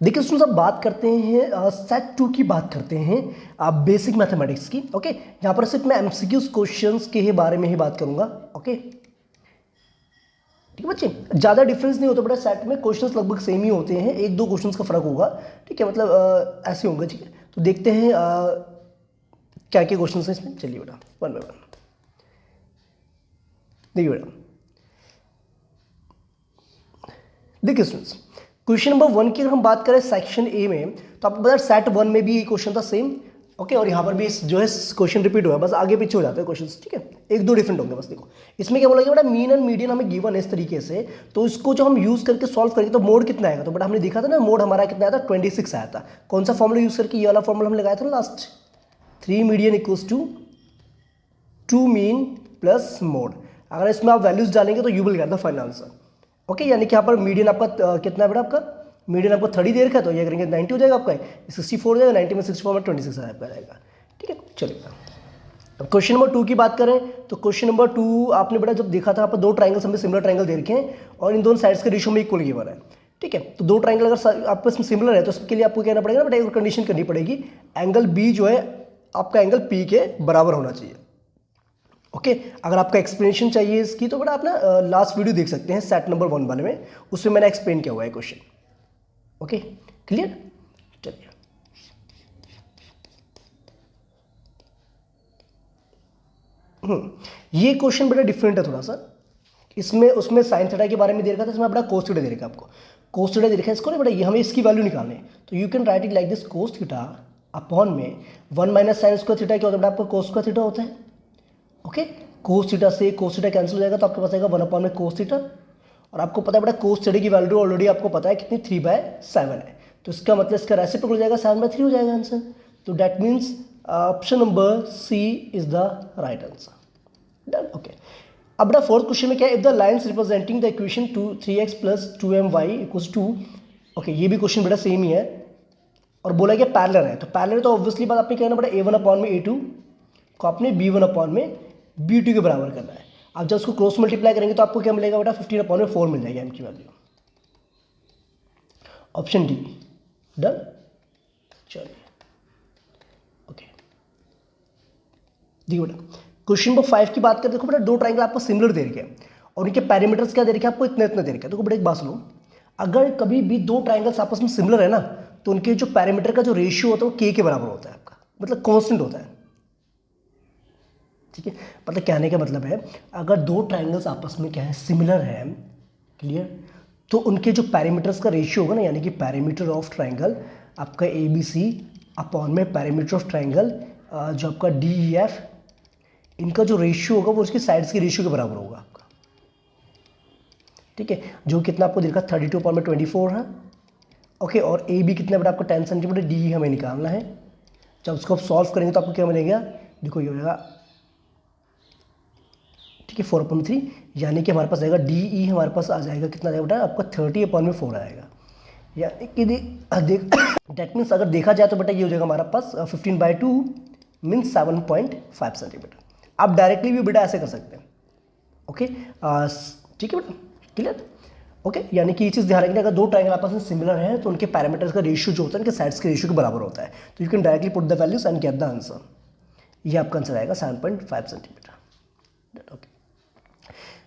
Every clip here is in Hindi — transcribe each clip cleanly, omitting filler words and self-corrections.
देखिए स्टूडेंट्स, अब बात करते हैं सेट 2 की बात करते हैं बेसिक मैथमेटिक्स की। ओके, यहाँ पर सिर्फ मैं एमसीक्यूज क्वेश्चंस के ही बारे में ही बात करूंगा। ओके ठीक है बच्चे, ज़्यादा डिफरेंस नहीं होता बेटा, सेट में क्वेश्चंस लगभग सेम ही होते हैं, एक दो क्वेश्चंस का फर्क होगा। ठीक है, मतलब ऐसे होंगे। ठीक है, तो देखते हैं क्या क्या क्वेश्चंस हैं इसमें। चलिए बेटा वन बाय वन देखिए बेटा। देखिए स्टूडेंट्स, क्वेश्चन नंबर 1 की अगर हम बात करें सेक्शन ए में, तो आपको पता है सेट 1 में भी ये क्वेश्चन था सेम। ओके, और यहाँ पर भी जो है क्वेश्चन रिपीट हुआ है, बस आगे पीछे हो जाते हैं क्वेश्चन। ठीक है, एक दो डिफरेंट होंगे बस। देखो इसमें क्या बोला गया बेटा, मीन एंड मीडियन हमें गिवन है इस तरीके से, तो इसको जो हम यूज करके सॉल्व करेंगे तो मोड कितना आएगा। तो बेटा हमने देखा था ना, मोड हमारा कितना आया था, 26 आया था। कौन सा फॉर्मूला यूज करके, ये वाला फॉर्मूला हमने लगाया था ना last, 3 median equals to 2 mean plus mode. अगर इसमें आप वैल्यूज डालेंगे तो you will get the final answer. Okay, यानी कि यहाँ पर मीडियन आपका कितना है बेटा, आपका मीडियन आपको 30 दे रखा है, तो ये करेंगे 90 हो जाएगा आपका, 64 हो जाएगा, 90 में 64 में 26 आपका जाएगा। ठीक है, चलिए अब क्वेश्चन नंबर 2 की बात करें, तो क्वेश्चन नंबर 2 आपने बेटा जब देखा था, यहाँ पर दो ट्राइंगल्स हमें सिमिलर ट्राइंगल दे रखे हैं और इन दोनों साइड्स के रेशियो में इक्वल गिवन है। ठीक है, तो दो ट्राइंगल अगर आपको इसमें सिमिलर है तो उसके लिए आपको कहना पड़ेगा बेटा, एक कंडीशन करनी पड़ेगी, एंगल बी जो है आपका एंगल पी के बराबर होना चाहिए। ओके, अगर आपका एक्सप्लेनेशन चाहिए इसकी तो बेटा आप ना लास्ट वीडियो देख सकते हैं सेट नंबर 1 वाले में, उसमें मैंने एक्सप्लेन किया हुआ है क्वेश्चन। ओके क्लियर, चलिए ये क्वेश्चन बड़ा डिफरेंट है थोड़ा सा। इसमें उसमें साइन थीटा के बारे में दे रखा था, इसमें बड़ा कोस थीटा दे रखा है आपको। कोस थीटा दे रखा है इसको ना बेटा, ये हमें इसकी वैल्यू निकालनी है, तो you can write it like this, cos theta upon में 1 माइनस साइन स्क्वायर थीटा क्या होता है बेटा, आपका कोस स्क्वायर थीटा होता है। ओके, कोस थीटा से कोस थीटा कैंसिल हो जाएगा, तो आपके पास आएगा 1 अपॉन में कोस थीटा। और आपको पता है बेटा कोस थीटा की वैल्यू ऑलरेडी आपको पता है कितनी, 3/7 है, तो इसका मतलब इसका रेसिप्रोकल हो जाएगा, 7/3 हो जाएगा आंसर। तो that means option number c is the right answer. Done. Okay, अब बेटा फोर्थ क्वेश्चन में क्या है, if the lines representing the equation 3x plus 2my equals 2। ओके, ये भी क्वेश्चन बेटा सेम ही है और बोला गया पैरेलल है, तो पैरेलल तो ऑब्वियसली बात आपने कहना बेटा a1 अपॉन में a2 को आपने b1 अपॉन में b2 के बराबर करना है। अब जब उसको क्रॉस मल्टीप्लाई करेंगे तो आपको क्या मिलेगा बेटा, 15 अपॉन में 4 मिल जाएगी m की वैल्यू, ऑप्शन डी। डन, चलिए ओके देखिए बेटा क्वेश्चन नंबर 5 की बात करें, देखो बेटा दो ट्राइंगल आपको सिमिलर दे रखे हैं और उनके पैरामीटर्स क्या दे रखे हैं आपको, इतने इतने दे रखे हैं। देखो बेटा एक बात सुनो, अगर कभी भी दो ट्राइंगल्स आपस में सिमिलर है ना, तो उनके जो पैरामीटर का जो रेशियो होता है वो k के बराबर होता है आपका, मतलब कांस्टेंट होता है। ठीक है, मतलब कहने का मतलब है अगर दो ट्राइंगल्स आपस में क्या है, सिमिलर है, क्लियर, तो उनके जो पैरामीटर्स का रेशियो होगा ना, यानी कि पैरामीटर ऑफ ट्राइंगल आपका ABC अपॉन में पैरामीटर ऑफ ट्राइंगल जो आपका DEF, इनका जो रेशियो होगा वो उसकी साइड्स के रेशियो के बराबर होगा आपका। ठीक है, जो कितना आपको देखा 32 अपॉन में 24 है। ओके, और AB कितना बेटा आपको 10 सेंटीमीटर, DE हमें निकालना है। जब उसको आप सॉल्व करेंगे तो आपको क्या मिलेगा, देखो ये हो जाएगा, ठीक है 4/3, यानी कि हमारे पास आएगा DE हमारे पास आ जाएगा कितना आएगा बेटा आपका 30 अपॉन में 4 आएगा। यानी कि डेट मीन्स अगर देखा जाए तो बेटा ये हो जाएगा हमारा पास 15/2 मीन्स 7.5 सेंटीमीटर। आप डायरेक्टली भी बेटा ऐसे कर सकते हैं। ओके ठीक है बेटा, क्लियर। ओके, यानी कि ये चीज़ ध्यान रखना, अगर दो ट्राइंगल आपस में सिमिलर है तो उनके पैरामीटर्स का रेशियो जो होता है उनके साइड्स के रेशियो के बराबर होता है, तो you can directly put the values and get the answer. ये आपका आंसर आएगा 7.5 सेंटीमीटर। ओके,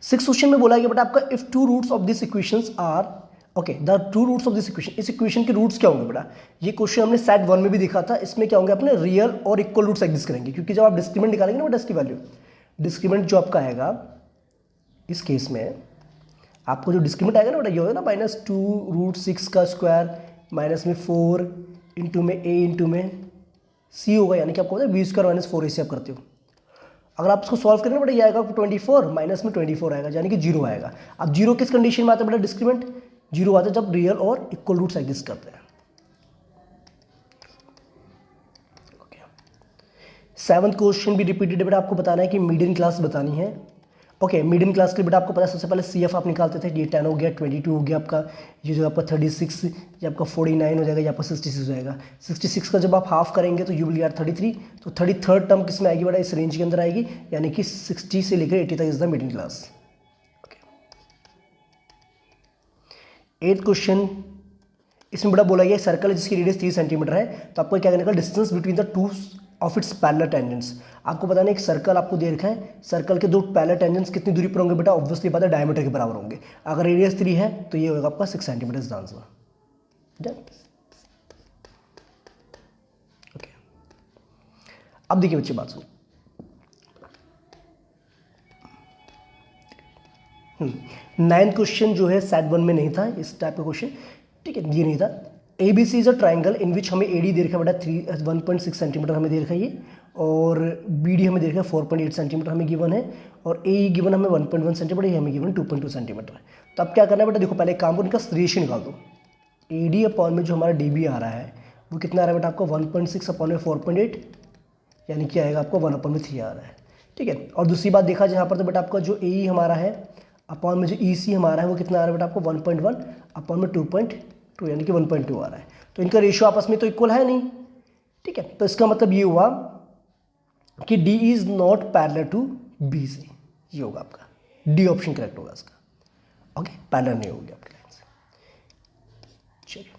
6th क्वेश्चन में बोला गया बेटा आपका, if two roots of this equations are, okay the two roots of this equation, इस इक्वेशन के रूट्स क्या होंगे बेटा, ये क्वेश्चन हमने सेट 1 में भी देखा था। इसमें क्या होंगे, अपने रियल और इक्वल रूट्स एग्जिस्ट करेंगे, क्योंकि जब आप डिस्क्रीमेंट निकालेंगे ना बेटा इसकी वैल्यू, डिस्क्रीमेंट जो आपका आएगा इस केस में, आपको जो डिस्क्रीमेंट आएगा ना बेटा, ये होगा ना -2√6 का स्क्वायर माइनस में 4 इंटू में a इंटू में c होगा, यानी कि आपको पता है b² - 4ac आप करते हो। अगर आप इसको सॉल्व करेंगे बेटा ये आएगा 24 माइनस में 24 आएगा, यानी कि 0 आएगा। अब 0 किस कंडीशन में आता है बेटा, डिस्क्रीमेंट 0 आता है जब रियल और इक्वल रूट्स एग्जिस्ट करते हैं। ओके, 7th क्वेश्चन भी रिपीटेड है बेटा, आपको बताना है कि मीडियन क्लास बतानी है। ओके, मीडियम क्लास के लिए बेटा आपको पता है सबसे पहले CF आप निकालते थे, ये 10 हो गया, 22 हो गया आपका, ये जो आपका 36, ये आपका 49 हो जाएगा, ये आपका 66 हो जाएगा। 66 का जब आप हाफ करेंगे तो यू विल गेट 33, तो 33rd टर्म किस में आएगी बेटा, इस रेंज के अंदर आएगी, यानी कि 60 से लेकर 80 तक is the medium class. Okay, 8th question, इसमें बड़ा बोला गया सर्कल है जिसकी रेडियस 3 सेंटीमीटर है, तो आपको क्या करने का, distance between the two of its parallel tangents. आपको बताना है एक सर्कल आपको दे रखा है, सर्कल के दो पैरेलल टेंजेंट्स कितनी दूरी पर होंगे बेटा, ऑब्वियसली बात है डायमीटर के बराबर होंगे। अगर रेडियस 3 है तो ये होगा आपका 6 centimetre is the answer. Okay, अब देखिए बच्चे बात सुनो। नाइन्थ क्वेश्चन जो है सेट 1 में नहीं था इस टाइप का क्वेश्चन, ठीक है, ये नहीं था। ABC is a triangle in which हमें AD दे रखा है बेटा 1.6 सेंटीमीटर हमें दे रखा है ये, और BD हमें दे रखा है 4.8 सेंटीमीटर हमें गिवन है, और AE गिवन हमें 1.1 सेंटीमीटर, ये हमें गिवन 2.2 सेंटीमीटर है। तो अब क्या करना है बेटा, देखो पहले एक काम करो, इनका रेशियो निकाल दो। AD अपॉन में जो हमारा DB आ रहा है वो कितना आ रहा है बेटा आपको 1.6 अपॉन में 4.8, यानी कि आएगा आपको 1 अपॉन में 3 आ रहा है, ठीक है। और दूसरी बात देखा जाए यहाँ पर तो बेटा आपका जो AE हमारा है अपॉन में जो EC हमारा है वो कितना आ रहा है बेटा आपको 1.1 अपॉन में 2.2, यानी कि 1.2 आ रहा है। तो इनका रेशियो आपस में तो इक्वल है नहीं, ठीक है। तो इसका मतलब ये हुआ कि D is not parallel to BC, ये होगा आपका डी ऑप्शन करेक्ट होगा इसका। ओके, पैरेलल नहीं होगी आपकी लाइन से। चलिए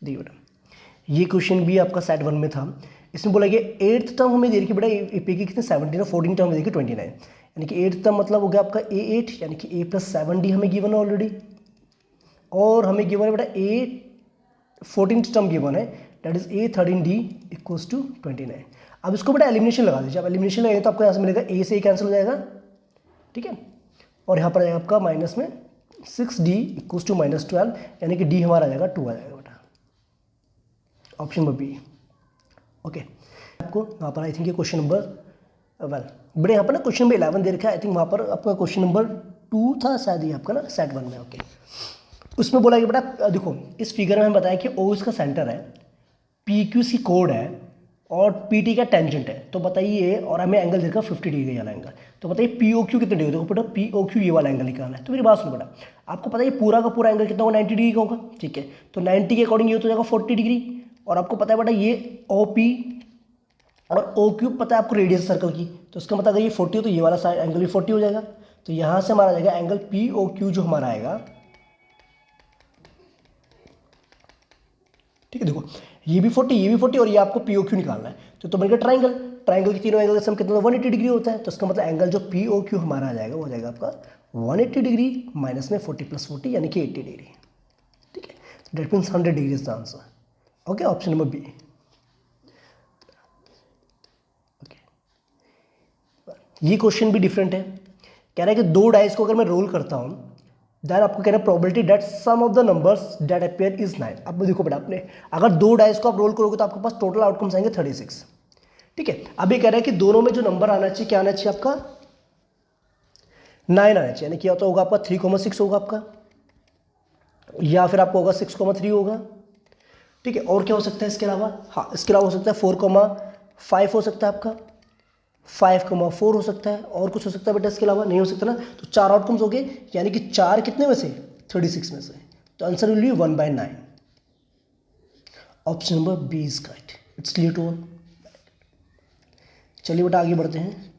देखिए बेटा, ये क्वेश्चन भी आपका सेट 1 में था। इसमें बोला गया 8th टर्म हमें दे रखी बेटा AP की कितने 17 और 14 टर्म में देखिए 29, यानी कि 8th टर्म मतलब हो गया आपका A8, यानी कि A + 7D हमें गिवन है ऑलरेडी, और हमें गिवन है बेटा A 14th टर्म गिवन है, that is A13D equals to 29। अब इसको बेटा एलिमिनेशन लगा दीजिए। अब एलिमिनेशन लगाएंगे तो आपको यहाँ से मिलेगा A से A कैंसिल हो जाएगा, ठीक है, और यहाँ पर आएगा आपका माइनस में 6D इक्वल्स टू -12, यानी कि D हमारा आ जाएगा 2 आ जाएगा बेटा, ऑप्शन नंबर बी। ओके, आपको वहाँ पर आई थिंक ये क्वेश्चन नंबर बड़े यहाँ पर ना क्वेश्चन नंबर 11 दे रखा है, आई थिंक वहाँ पर आपका क्वेश्चन नंबर 2 था शायद ये आपका ना सेट 1 में। ओके, उसमें बोला कि बेटा देखो इस फिगर में हमें बताया कि O इसका सेंटर है, PQ सी कोड है, और PT का टेंजेंट है। तो बताइए, और हमें एंगल देखा 50 डिग्री वाला एंगल, तो बताइए POQ कितने डिग्री, देखो बेटा POQ ये वाला एंगल निकालना है। तो मेरी बात सुनो बेटा, आपको पता है ये पूरा का पूरा एंगल कितना होगा, 90 डिग्री का होगा, ठीक है। तो 90 के अकॉर्डिंग ये तो जाएगा 40 डिग्री, और आपको पता है बेटा ये OP और OQ पता है आपको रेडियस सर्कल की, तो इसका मतलब अगर ये 40 हो तो ये वाला एंगल भी 40 हो जाएगा। तो यहाँ से हमारा जाएगा एंगल POQ जो हमारा आएगा, ठीक है। देखो ये भी 40, ये भी 40, और ये आपको POQ निकालना है। तो बनेगा ट्राइंगल, ट्राइंगल की तीनों एंगल का सम कितना 180 डिग्री होता है। तो इसका मतलब एंगल जो POQ हमारा आ जाएगा वो आ जाएगा आपका 180 डिग्री माइनस में 40 + 40 यानी कि 80 डिग्री, ठीक है। That means 100 degree is the answer. Okay, option number B. Okay, ये क्वेश्चन भी डिफरेंट है, कह रहा है कि दो डाइस को अगर मैं रोल करता हूँ देन आपको कह रहा है probability that sum of the numbers that appear is 9। अब देखो बेटा, आपने अगर दो डाइस को आप रोल करोगे तो आपके पास टोटल आउटकम्स आएंगे 36, ठीक है। अब ये कह रहा है कि दोनों में जो नंबर आना चाहिए क्या आना चाहिए आपका 9 आना चाहिए, यानी कि तो होगा आपका 3,6 होगा आपका, या फिर आपको होगा 6,3 होगा, ठीक है। और क्या हो सकता है इसके अलावा, हाँ इसके अलावा हो सकता है 4,5 हो सकता है आपका, 5,4 हो सकता है, और कुछ हो सकता है बेटा इसके अलावा नहीं हो सकता ना। तो 4 आउटकम्स हो गए, यानी कि 4 कितने में से 36 में से, तो answer will be 1/9। Option number B is correct, it's clear to all. चलिए बेटा आगे बढ़ते हैं।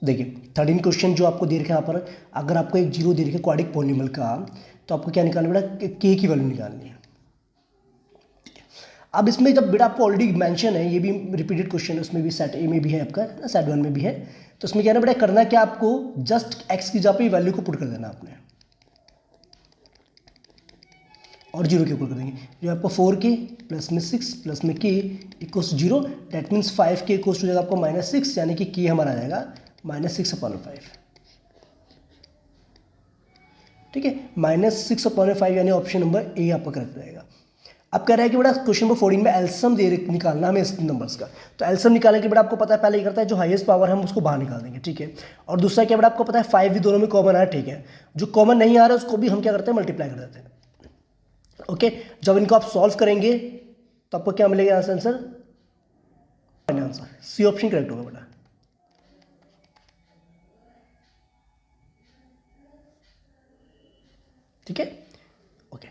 देखिए 13 क्वेश्चन जो आपको दे रखा है यहाँ पर, अगर आपको एक जीरो दे रखा है क्वाड्रिक पॉलिनोमियल का, तो आपको क्या निकालना बेटा, के की वैल्यू निकालनी है। अब इसमें जब बेटा आपको ऑलरेडी मेंशन है, ये भी रिपीटेड क्वेश्चन है, उसमें भी सेट ए में भी है आपका, सेट 1 में भी है। तो उसमें क्या है ना बेटा, करना क्या आपको, जस्ट एक्स की जगह पे वैल्यू को पुट कर देना आपने, और जीरो के ऊपर कर देंगे। जो आपको 4k प्लस में 6 प्लस में k equals 0, that means 5k equals to जाएगा आपको -6, यानी कि k हमारा आ जाएगा -6/5, ठीक है। -6/5 यानी ऑप्शन नंबर ए आपका करेक्ट रहेगा। अब कह रहा है कि बेटा क्वेश्चन नंबर 14 में एलसम दे निकालना हमें इस नंबर्स का। तो एलसम निकालने के बेटा आपको पता है पहले ये करता है जो हाईएस्ट पावर है हम उसको बाहर निकाल देंगे, ठीक है। और दूसरा क्या बेटा आपको पता है 5 भी दोनों में कॉमन है, ठीक है। जो कॉमन नहीं आ रहा है उसको भी हम क्या करते हैं, मल्टीप्लाई कर देते हैं। ओके, जब इनको आप सॉल्व करेंगे तो आपको क्या मिलेगा आंसर, सी ऑप्शन करेक्ट होगा बेटा, ठीक है। ओके,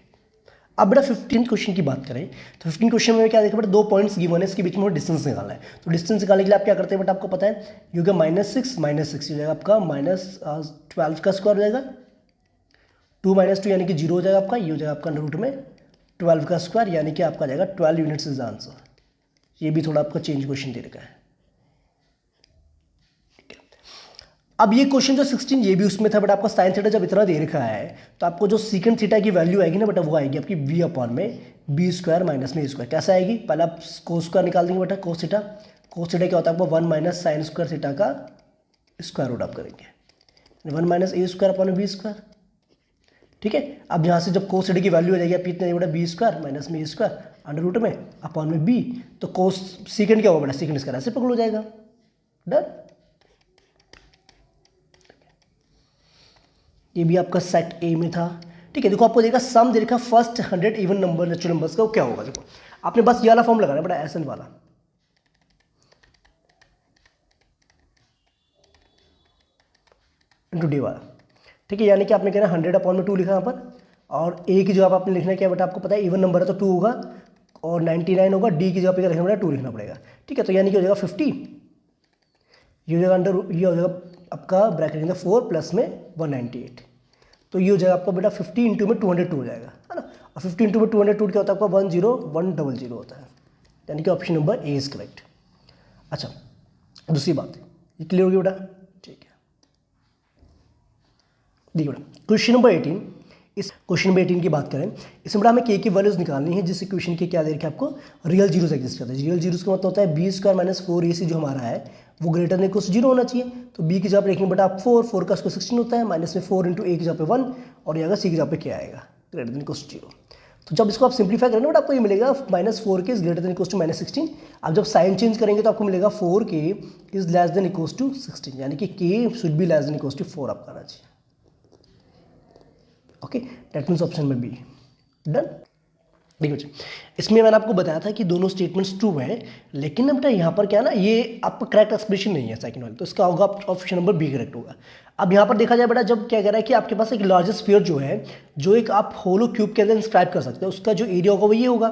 अब बेटा 15 क्वेश्चन की बात करें तो 15 क्वेश्चन में क्या देखा बेटा, 2 पॉइंट्स गिवन है, इसके बीच में डिस्टेंस निकालना है। तो डिस्टेंस निकालने के लिए आप क्या करते हैं बेटा, आपको पता है ये हो गया -6 हो जाएगा आपका -12 का स्क्वायर हो जाएगा, 2 - 2 यानी कि 0 हो जाएगा आपका, ये हो जाएगा आपका रूट में 12 का स्क्वायर यानी कि आपका जाएगा 12 यूनिट्स इज आंसर। ये भी थोड़ा आपका चेंज क्वेश्चन दे रखा है। अब ये क्वेश्चन जो 16 ये भी उसमें था बट आपका साइन थीटा जब इतना दे रखा है तो आपको जो सीकेंट थीटा की वैल्यू आएगी ना बेटा, वो आएगी आपकी v अपॉन में b स्क्वायर माइनस में a स्क्वायर। कैसे आएगी, पहले आप कोस स्क्वायर निकाल देंगे बेटा, कोस थीटा क्या होता है आपको 1 माइनस साइन स्क्वायर थीटा का स्क्वायर रूट आप करेंगे 1 minus a square upon b square. ठीक है, अब यहाँ से जब कोस थीटा की वैल्यू आ जाएगी आप कितने बेटा b स्क्वायर माइनस में a स्क्वायर अंडर रूट में अपॉन में b, तो कोस सीकेंट क्या होगा बेटा, सीकेंट स्क्वायर ऐसे पकड़ हो जाएगा। डन, ये भी आपका सेट ए में था। ठीक है, देखो आपको देखा सम दे रखा first 100 even number natural numbers का, वो क्या होगा, देखो आपने बस ये वाला फॉर्म लगाना बड़ा एसएन वाला, इंटू डी वाला। ठीक है, यानी कि आपने कहना 100 अपॉन में 2 लिखा यहाँ पर, और ए की जगह आपने लिखना है क्या बेटा, आपको पता है इवन नंबर है तो 2 होगा, और 99 होगा, डी की जगह पे क्या लिखना पड़ेगा, 2 लिखना पड़ेगा। ठीक है, तो यानी कि हो जाएगा 50, ये हो जाएगा अंडर, ये हो जाएगा आपका ब्रैकेट के अंदर 4 प्लस में 198, तो ये हो जाएगा आपका बेटा 50 इंटू में 202 हो जाएगा, है ना। और 50 इंटू में 202 क्या होता है आपका 10100 होता है, यानी कि option number A is correct. अच्छा, दूसरी बात ये क्लियर होगी बेटा, ठीक है। देखिए बेटा क्वेश्चन नंबर 18, इस क्वेश्चन नंबर 18 की बात करें, इसमें बेटा हमें के की वैल्यूज निकालनी है जिस इक्वेशन के क्या दे रखे आपको रियल जीरोस एग्जिस्ट करते हैं। रियल जीरोस का मतलब होता है बी स्क्वायर माइनस 4ac जो हमारा है वो ग्रेटर देन इक्वल टू 0 होना चाहिए। तो b की जगह पर लिखेंगे बेटा आप 4 का स्क्वायर 16 होता है, माइनस में 4 इंटू a की जगह पे 1, और यहाँ सी की जगह पे क्या आएगा, ग्रेटर देन इक्वल टू 0। तो जब इसको आप सिंप्लीफाई करेंगे बेटा आपको ये मिलेगा -4k is greater than equal to -16। अब जब साइन चेंज करेंगे तो आपको मिलेगा 4k is less than equal to 16, यानी कि k should be less than equal to 4 आपका आना चाहिए। ओके, दैट मीन्स ऑप्शन में बी। डन, देखो जी, इसमें मैंने आपको बताया था कि दोनों स्टेटमेंट्स ट्रू हैं, लेकिन बेटा यहाँ पर क्या है ना, ये आपका करेक्ट एक्सप्रेशन नहीं है सेकंड वाला, तो इसका होगा ऑप्शन नंबर बी करेक्ट होगा। अब यहाँ पर देखा जाए बेटा, जब क्या कह रहा है कि आपके पास एक लार्जेस्ट स्फीयर जो है, जो एक आप होलो क्यूब के अंदर इंस्क्राइब कर सकते हैं, उसका जो एरिया होगा वो ये होगा।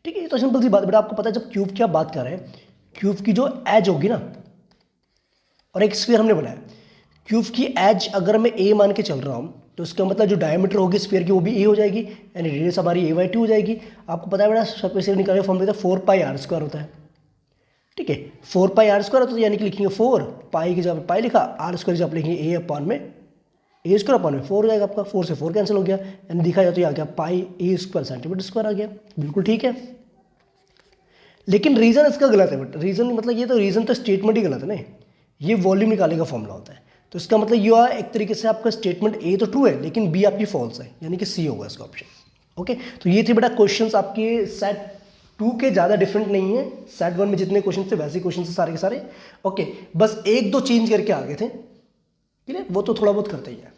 ठीक है, तो सिंपल सी बात बेटा, आपको पता है जब क्यूब की आप बात कर रहे हैं, क्यूब की जो एज होगी ना, और एक स्फीयर हमने बनाया, क्यूब की एज अगर मैं ए मान के चल रहा हूँ तो इसका मतलब जो डायमीटर होगी स्फीयर की वो भी ए हो जाएगी, यानी रेडियस हमारी a/2 हो जाएगी। आपको पता है बेटा सर्फेस एरिया निकालने का फॉर्मूला 4πr² होता है। ठीक है, 4πr² होता है, यानी कि लिखेंगे 4 पाई की जगह पाई लिखा, r² की जगह लिखेंगे a अपॉन में a² अपॉन में 4 हो जाएगा आपका, 4 से 4 कैंसिल हो गया, यानी दिखा जाए तो ये आ गया पाई a² सेंटीमीटर स्क्वायर आ गया, बिल्कुल ठीक है। लेकिन रीज़न इसका गलत है बट रीज़न मतलब ये तो रीज़न तो स्टेटमेंट ही गलत है ना, ये वॉल्यूम निकालने का फॉर्मूला होता है। तो इसका मतलब ये है एक तरीके से आपका स्टेटमेंट ए तो ट्रू है लेकिन बी आपकी फॉल्स है, यानी कि सी होगा इसका ऑप्शन। ओके, तो ये थे बेटा क्वेश्चंस आपके सेट 2 के, ज़्यादा डिफरेंट नहीं है, सेट 1 में जितने क्वेश्चन थे वैसे क्वेश्चन थे सारे के सारे। ओके, बस 1-2 चेंज करके आ गए थे, ठीक है, वो तो थोड़ा बहुत करते ही है।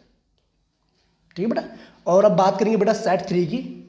ठीक है बेटा, और अब बात करेंगे बेटा सेट 3 की।